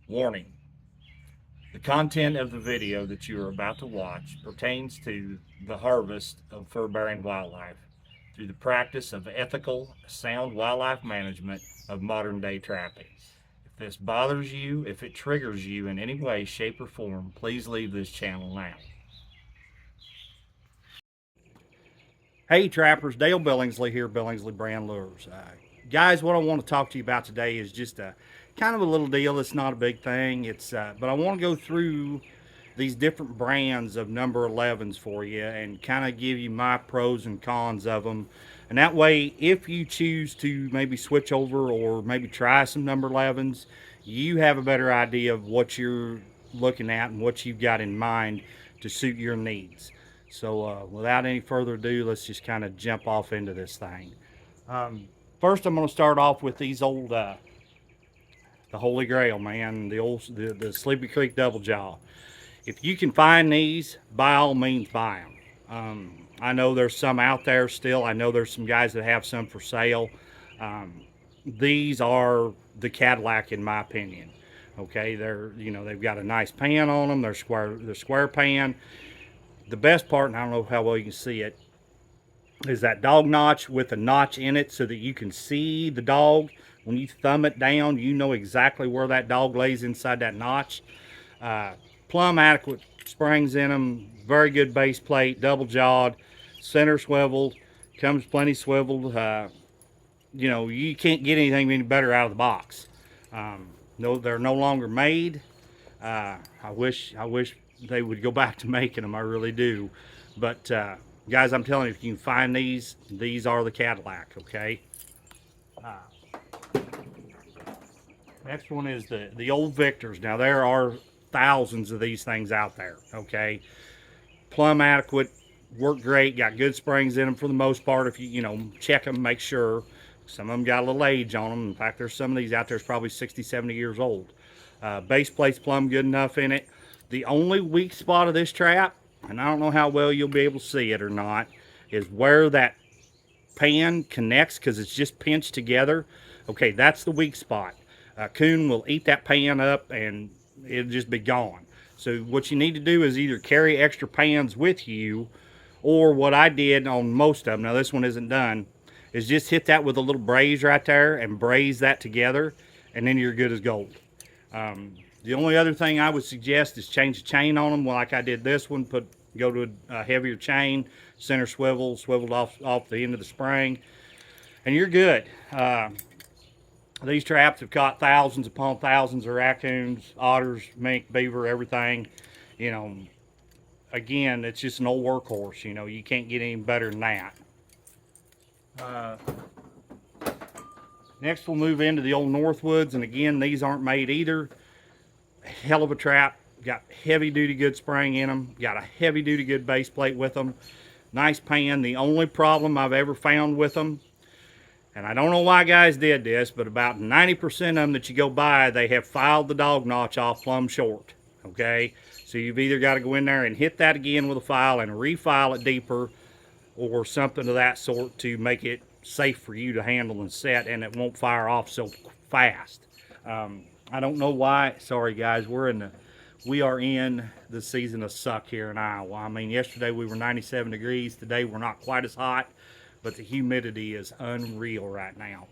Warning: the content of the video that you are about to watch pertains to the harvest of fur-bearing wildlife through the practice of ethical, sound wildlife management of modern-day trapping. If this bothers you, if it triggers you in any way, shape, or form, please leave this channel now. Hey trappers, Dale Billingsley here, Billingsley Brand Lures. Guys, what I want to talk to you about today is just a kind of a little deal. It's not a big thing. But I want to go through these different brands of number 11s for you and kind of give you my pros and cons of them. And that way, if you choose to maybe switch over or maybe try some number 11s, you have a better idea of what you're looking at and what you've got in mind to suit your needs. So without any further ado, let's just kind of jump off into this thing. First, I'm going to start off with these old, the Holy Grail, man, the Sleepy Creek Double Jaw. If you can find these, by all means, buy them. I know there's some out there still. I know there's some guys that have some for sale. These are the Cadillac, in my opinion. Okay, they've got a nice pan on them. They're square pan. The best part, and I don't know how well you can see it, is that dog notch with a notch in it so that you can see the dog. When you thumb it down, you know exactly where that dog lays inside that notch. Plumb adequate springs in them, very good base plate, double jawed, center swiveled, comes plenty swiveled. You can't get anything any better out of the box. No, they're no longer made. I wish they would go back to making them. I really do. But guys, I'm telling you, if you can find these are the Cadillac. Okay. Next one is the old Victors. Now there are thousands of these things out there. Okay. Plumb adequate, work great, got good springs in them for the most part. If you check them, make sure. Some of them got a little age on them. In fact, there's some of these out there that's probably 60, 70 years old. Base plate's plumb good enough in it. The only weak spot of this trap, and I don't know how well you'll be able to see it or not, is where that pan connects, because it's just pinched together. Okay, that's the weak spot. Coon will eat that pan up and it'll just be gone. So what you need to do is either carry extra pans with you, or what I did on most of them, now this one isn't done, is just hit that with a little braze right there and braze that together, and then you're good as gold. The only other thing I would suggest is change the chain on them. Well, like I did this one, go to a heavier chain, center swiveled off the end of the spring, and you're good. These traps have caught thousands upon thousands of raccoons, otters, mink, beaver, everything. Again, it's just an old workhorse. You can't get any better than that. Next, we'll move into the old Northwoods, and again, these aren't made either. Hell of a trap, got heavy duty good spring in them, got a heavy duty good base plate with them, nice pan. The only problem I've ever found with them, and I don't know why guys did this, but about 90% of them that you go by, they have filed the dog notch off plumb short. Okay, so you've either got to go in there and hit that again with a file and refile it deeper, or something of that sort to make it safe for you to handle and set, and it won't fire off so fast. I don't know why. Sorry guys, we are in the season of suck here in Iowa. I mean, yesterday we were 97 degrees. Today we're not quite as hot, but the humidity is unreal right now.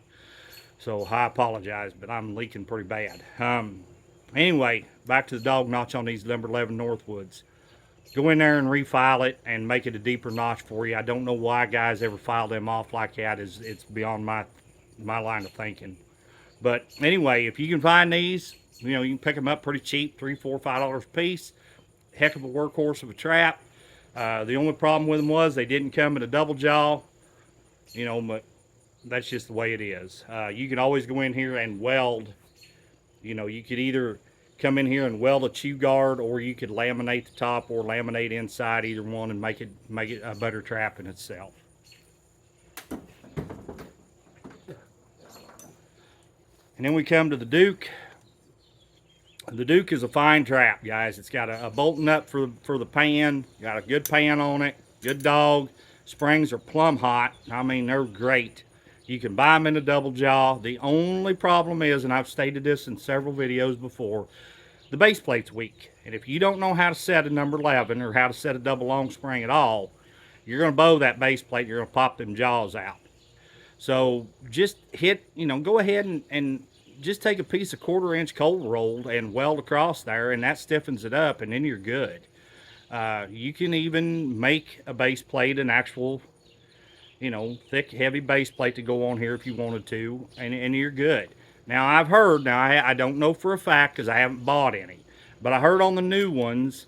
So I apologize, but I'm leaking pretty bad. Anyway, back to the dog notch on these number 11 Northwoods. Go in there and refile it and make it a deeper notch for you. I don't know why guys ever file them off like that. It's beyond my line of thinking. But anyway, if you can find these, you can pick them up pretty cheap, $3, $4, $5 a piece. Heck of a workhorse of a trap. The only problem with them was they didn't come in a double jaw, but that's just the way it is. You can always go in here and weld. You could either come in here and weld a chew guard, or you could laminate the top or laminate inside, either one, and make it a better trap in itself. And then we come to the Duke. The Duke is a fine trap, guys. It's got a bolt nut for the pan. Got a good pan on it. Good dog. Springs are plumb hot. I mean, they're great. You can buy them in a double jaw. The only problem is, and I've stated this in several videos before, the base plate's weak. And if you don't know how to set a number 11 or how to set a double long spring at all, you're going to bow that base plate. You're going to pop them jaws out. So just hit, go ahead and just take a piece of 1/4 inch cold rolled and weld across there, and that stiffens it up, and then you're good. You can even make a base plate an actual, thick, heavy base plate to go on here if you wanted to, and you're good. Now, I've heard, I don't know for a fact because I haven't bought any, but I heard on the new ones,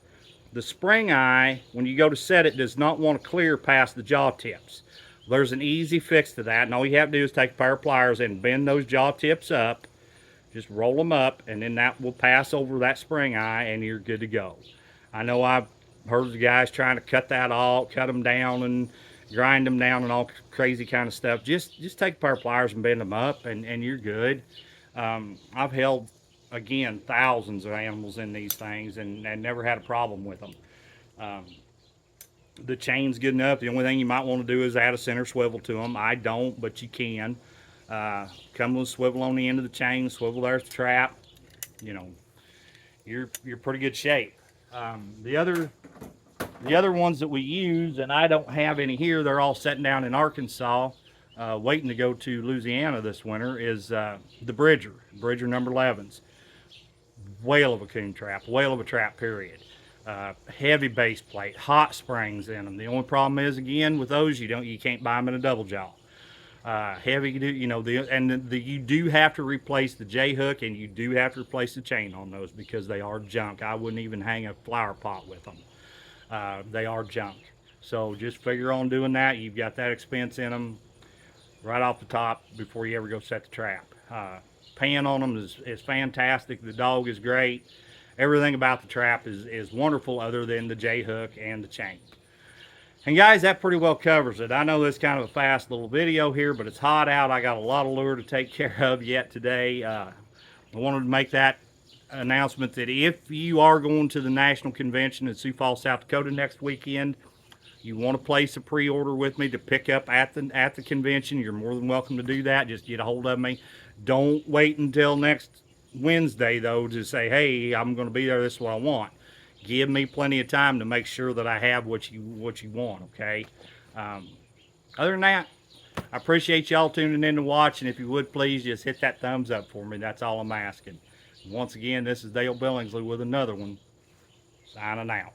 the spring eye, when you go to set it, does not want to clear past the jaw tips. There's an easy fix to that, and all you have to do is take a pair of pliers and bend those jaw tips up, just roll them up, and then that will pass over that spring eye, and you're good to go. I know I've heard the guys trying to cut them down and grind them down and all crazy kind of stuff. Just take a pair of pliers and bend them up, and you're good. I've held, again, thousands of animals in these things and never had a problem with them. The chain's good enough. The only thing you might want to do is add a center swivel to them. I don't, but you can. Come with a swivel on the end of the chain, swivel there's the trap. You're pretty good shape. The other ones that we use, and I don't have any here, they're all sitting down in Arkansas, waiting to go to Louisiana this winter, is the Bridger number 11s. Whale of a coon trap, whale of a trap, period. Heavy base plate, hot springs in them. The only problem is, again, with those, you can't buy them in a double jaw. Heavy, you do have to replace the J hook, and you do have to replace the chain on those because they are junk. I wouldn't even hang a flower pot with them. They are junk. So just figure on doing that. You've got that expense in them right off the top before you ever go set the trap. Pan on them is fantastic. The dog is great. Everything about the trap is wonderful other than the J hook and the chain. And guys, that pretty well covers it. I know this is kind of a fast little video here, but it's hot out. I got a lot of lure to take care of yet today. I wanted to make that announcement that if you are going to the National Convention in Sioux Falls, South Dakota next weekend, you want to place a pre-order with me to pick up at the convention, you're more than welcome to do that. Just get a hold of me. Don't wait until next Wednesday, though, to say, hey, I'm going to be there, this is what I want. Give me plenty of time to make sure that I have what you want, okay? Other than that, I appreciate y'all tuning in to watch, and if you would, please just hit that thumbs up for me. That's all I'm asking. Once again, this is Dale Billingsley with another one. Signing out.